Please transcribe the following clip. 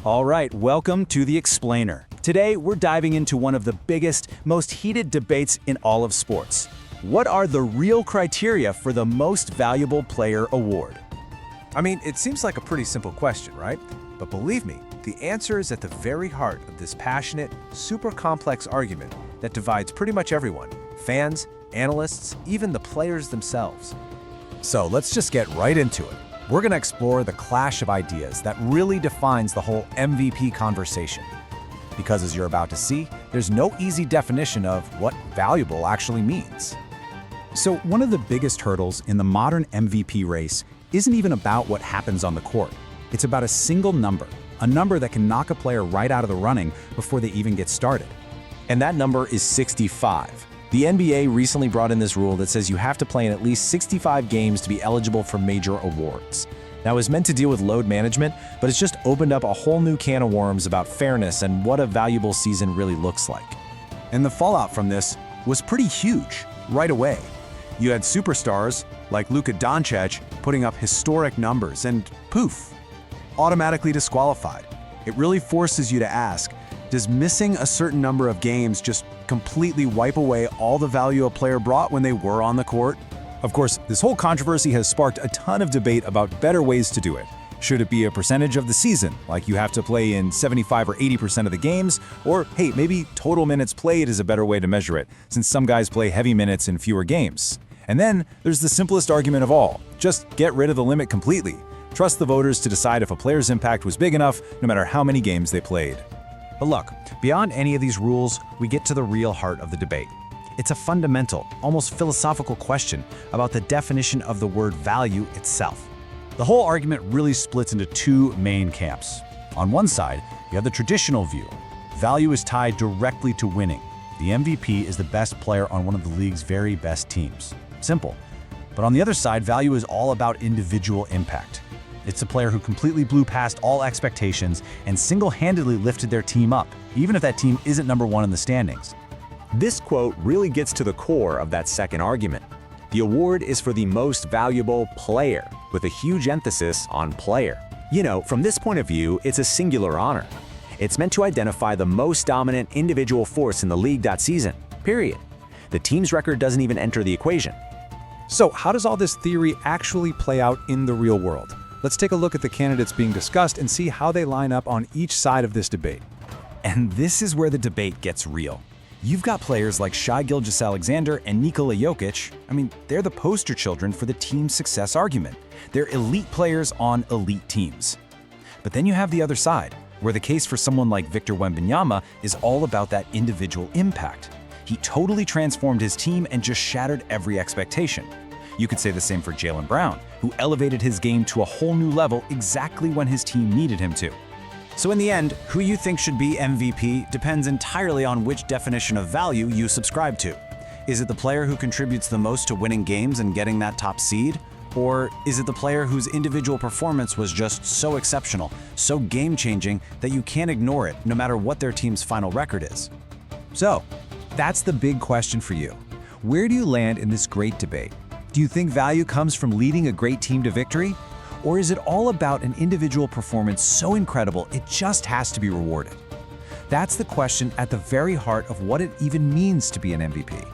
All right, welcome to The Explainer. Today, we're diving into one of the biggest, most heated debates in all of sports. What are the real criteria for the Most Valuable Player award? I mean, it seems like a pretty simple question, right? But believe me, the answer is at the very heart of this passionate, super complex argument that divides pretty much everyone: fans, analysts, even the players themselves. So let's just get right into it. We're going to explore the clash of ideas that really defines the whole MVP conversation. Because as you're about to see, there's no easy definition of what valuable actually means. So one of the biggest hurdles in the modern MVP race isn't even about what happens on the court. It's about a single number, a number that can knock a player right out of the running before they even get started. And that number is 65. The NBA recently brought in this rule that says you have to play in at least 65 games to be eligible for major awards. Now, it was meant to deal with load management, but it's just opened up a whole new can of worms about fairness and what a valuable season really looks like. And the fallout from this was pretty huge right away. You had superstars like Luka Doncic putting up historic numbers and poof, automatically disqualified. It really forces you to ask, does missing a certain number of games just completely wipe away all the value a player brought when they were on the court? Of course, this whole controversy has sparked a ton of debate about better ways to do it. Should it be a percentage of the season, like you have to play in 75 or 80% of the games? Or, hey, maybe total minutes played is a better way to measure it, since some guys play heavy minutes in fewer games. And then there's the simplest argument of all: just get rid of the limit completely. Trust the voters to decide if a player's impact was big enough, no matter how many games they played. But look, beyond any of these rules, we get to the real heart of the debate. It's a fundamental, almost philosophical question about the definition of the word value itself. The whole argument really splits into two main camps. On one side, you have the traditional view. Value is tied directly to winning. The MVP is the best player on one of the league's very best teams. Simple. But on the other side, value is all about individual impact. It's a player who completely blew past all expectations and single-handedly lifted their team up, even if that team isn't number one in the standings. This quote really gets to the core of that second argument. The award is for the most valuable player, with a huge emphasis on player. You know, from this point of view, it's a singular honor. It's meant to identify the most dominant individual force in the league that season, period. The team's record doesn't even enter the equation. So how does all this theory actually play out in the real world? Let's take a look at the candidates being discussed and see how they line up on each side of this debate. And this is where the debate gets real. You've got players like Shai Gilgeous-Alexander and Nikola Jokic. I mean, they're the poster children for the team success argument. They're elite players on elite teams. But then you have the other side, where the case for someone like Victor Wembanyama is all about that individual impact. He totally transformed his team and just shattered every expectation. You could say the same for Jaylen Brown, who elevated his game to a whole new level exactly when his team needed him to. So in the end, who you think should be MVP depends entirely on which definition of value you subscribe to. Is it the player who contributes the most to winning games and getting that top seed? Or is it the player whose individual performance was just so exceptional, so game-changing that you can't ignore it no matter what their team's final record is? So, that's the big question for you. Where do you land in this great debate? Do you think value comes from leading a great team to victory? Or is it all about an individual performance so incredible it just has to be rewarded? That's the question at the very heart of what it even means to be an MVP.